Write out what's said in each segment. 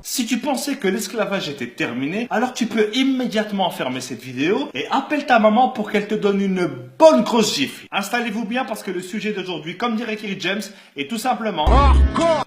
Si tu pensais que l'esclavage était terminé, alors tu peux immédiatement fermer cette vidéo et appelle ta maman pour qu'elle te donne une bonne grosse gifle. Installez-vous bien parce que le sujet d'aujourd'hui, comme dirait Kerry James, est tout simplement...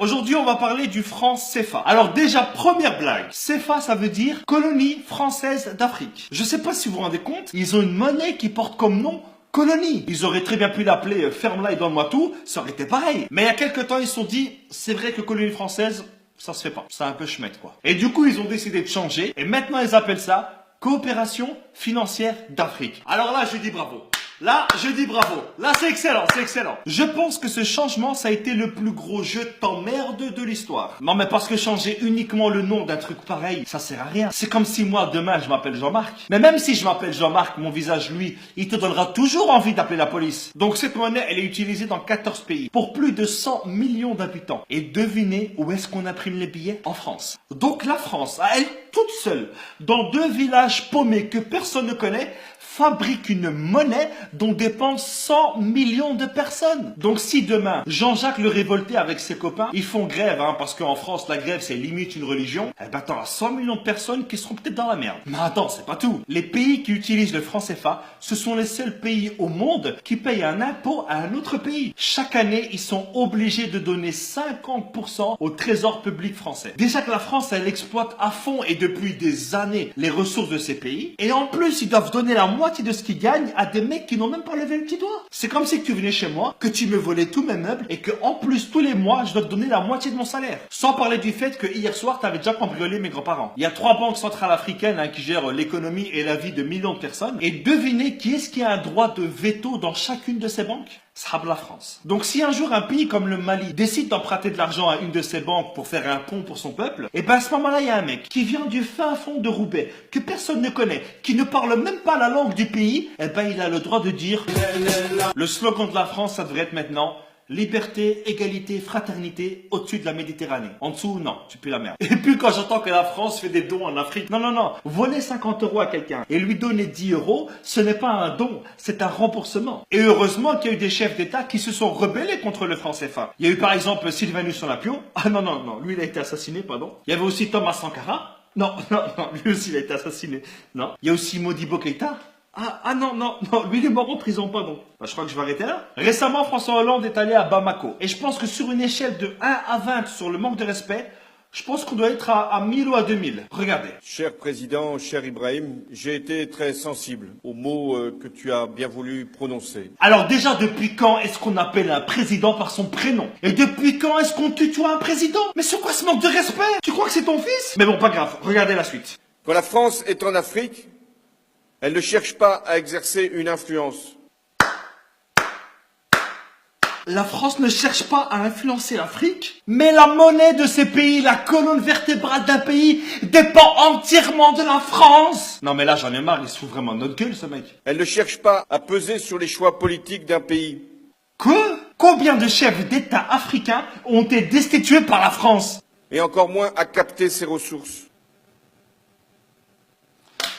Aujourd'hui, on va parler du franc CFA. Alors déjà, première blague. CFA, ça veut dire colonie française d'Afrique. Je sais pas si vous vous rendez compte, ils ont une monnaie qui porte comme nom colonie. Ils auraient très bien pu l'appeler ferme-la et donne-moi tout, ça aurait été pareil. Mais il y a quelques temps, ils se sont dit, c'est vrai que colonie française, ça se fait pas. C'est un peu schmette, quoi. Et du coup, ils ont décidé de changer. Et maintenant, ils appellent ça coopération financière d'Afrique. Alors là, je dis bravo. Là, je dis bravo. Là, c'est excellent, c'est excellent. Je pense que ce changement, ça a été le plus gros jeu de t'emmerde de l'histoire. Non, mais parce que changer uniquement le nom d'un truc pareil, ça sert à rien. C'est comme si moi, demain, je m'appelle Jean-Marc. Mais même si je m'appelle Jean-Marc, mon visage, lui, il te donnera toujours envie d'appeler la police. Donc cette monnaie, elle est utilisée dans 14 pays, pour plus de 100 millions d'habitants. Et devinez où est-ce qu'on imprime les billets? En France. Donc la France, à elle toute seule, dans 2 villages paumés que personne ne connaît, fabrique une monnaie dont dépendent 100 millions de personnes. Donc si demain, Jean-Jacques le Révolté avec ses copains, ils font grève, parce qu'en France, la grève, c'est limite une religion, eh ben t'auras 100 millions de personnes qui seront peut-être dans la merde. Mais attends, c'est pas tout. Les pays qui utilisent le franc CFA, ce sont les seuls pays au monde qui payent un impôt à un autre pays. Chaque année, ils sont obligés de donner 50% au trésor public français. Déjà que la France, elle exploite à fond et depuis des années les ressources de ces pays. Et en plus, ils doivent donner la moitié de ce qu'ils gagnent à des mecs qui n'ont même pas levé le petit doigt. C'est comme si tu venais chez moi, que tu me volais tous mes meubles et que en plus tous les mois je dois te donner la moitié de mon salaire. Sans parler du fait que hier soir tu avais déjà cambriolé mes grands-parents. Il y a 3 banques centrales africaines qui gèrent l'économie et la vie de millions de personnes. Et devinez qui est-ce qui a un droit de veto dans chacune de ces banques? Ça sera la France. Donc si un jour un pays comme le Mali décide d'emprunter de l'argent à une de ces banques pour faire un pont pour son peuple, et ben à ce moment-là, il y a un mec qui vient du fin fond de Roubaix, que personne ne connaît, qui ne parle même pas la langue du pays, et ben il a le droit de dire... Le slogan de la France, ça devrait être maintenant... Liberté, égalité, fraternité au-dessus de la Méditerranée. En dessous, non, tu pues la merde. Et puis quand j'entends que la France fait des dons en Afrique, non, voler 50 € à quelqu'un et lui donner 10 €, ce n'est pas un don, c'est un remboursement. Et heureusement qu'il y a eu des chefs d'État qui se sont rebellés contre le franc CFA. Il y a eu par exemple Sylvanus Olympio. Ah non, lui il a été assassiné, pardon. Il y avait aussi Thomas Sankara. Non, lui aussi il a été assassiné. Non. Il y a aussi Modibo Keïta. Non, lui il est mort en prison, pardon. Je crois que je vais arrêter là. Récemment, François Hollande est allé à Bamako. Et je pense que sur une échelle de 1 à 20 sur le manque de respect, je pense qu'on doit être à 1000 ou à 2000. Regardez. Cher Président, cher Ibrahim, j'ai été très sensible aux mots que tu as bien voulu prononcer. Alors déjà, depuis quand est-ce qu'on appelle un président par son prénom? Et depuis quand est-ce qu'on tutoie un président? Mais c'est quoi ce manque de respect? Tu crois que c'est ton fils? Mais bon, pas grave, regardez la suite. Quand la France est en Afrique, elle ne cherche pas à exercer une influence. La France ne cherche pas à influencer l'Afrique, mais la monnaie de ces pays, la colonne vertébrale d'un pays, dépend entièrement de la France. Non mais là j'en ai marre, il se fout vraiment de notre gueule ce mec. Elle ne cherche pas à peser sur les choix politiques d'un pays. Quoi? Combien de chefs d'État africains ont été destitués par la France? Et encore moins à capter ses ressources.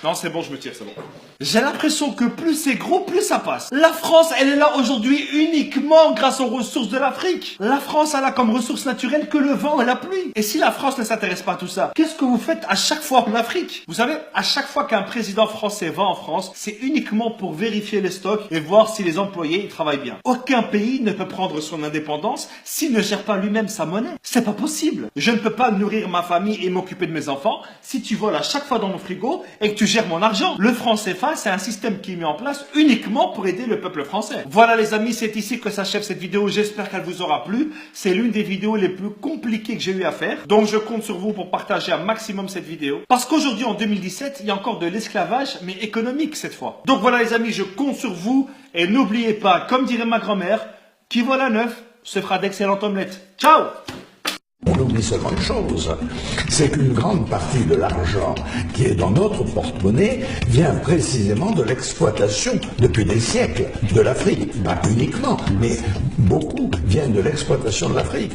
Non, c'est bon, je me tire, c'est bon. J'ai l'impression que plus c'est gros, plus ça passe. La France, elle est là aujourd'hui uniquement grâce aux ressources de l'Afrique. La France, elle a comme ressource naturelle que le vent et la pluie. Et si la France ne s'intéresse pas à tout ça, qu'est-ce que vous faites à chaque fois en Afrique? Vous savez, à chaque fois qu'un président français va en France, c'est uniquement pour vérifier les stocks et voir si les employés ils travaillent bien. Aucun pays ne peut prendre son indépendance s'il ne gère pas lui-même sa monnaie. C'est pas possible. Je ne peux pas nourrir ma famille et m'occuper de mes enfants si tu voles à chaque fois dans mon frigo et que tu gères mon argent. Le franc CFA, c'est un système qui est mis en place uniquement pour aider le peuple français. Voilà les amis, c'est ici que s'achève cette vidéo. J'espère qu'elle vous aura plu. C'est l'une des vidéos les plus compliquées que j'ai eu à faire. Donc je compte sur vous pour partager un maximum cette vidéo. Parce qu'aujourd'hui, en 2017, il y a encore de l'esclavage, mais économique cette fois. Donc voilà les amis, je compte sur vous. Et n'oubliez pas, comme dirait ma grand-mère, qui vole à neuf se fera d'excellentes omelettes. Ciao! On oublie seulement une chose, c'est qu'une grande partie de l'argent qui est dans notre porte-monnaie vient précisément de l'exploitation, depuis des siècles, de l'Afrique. Pas uniquement, mais beaucoup viennent de l'exploitation de l'Afrique.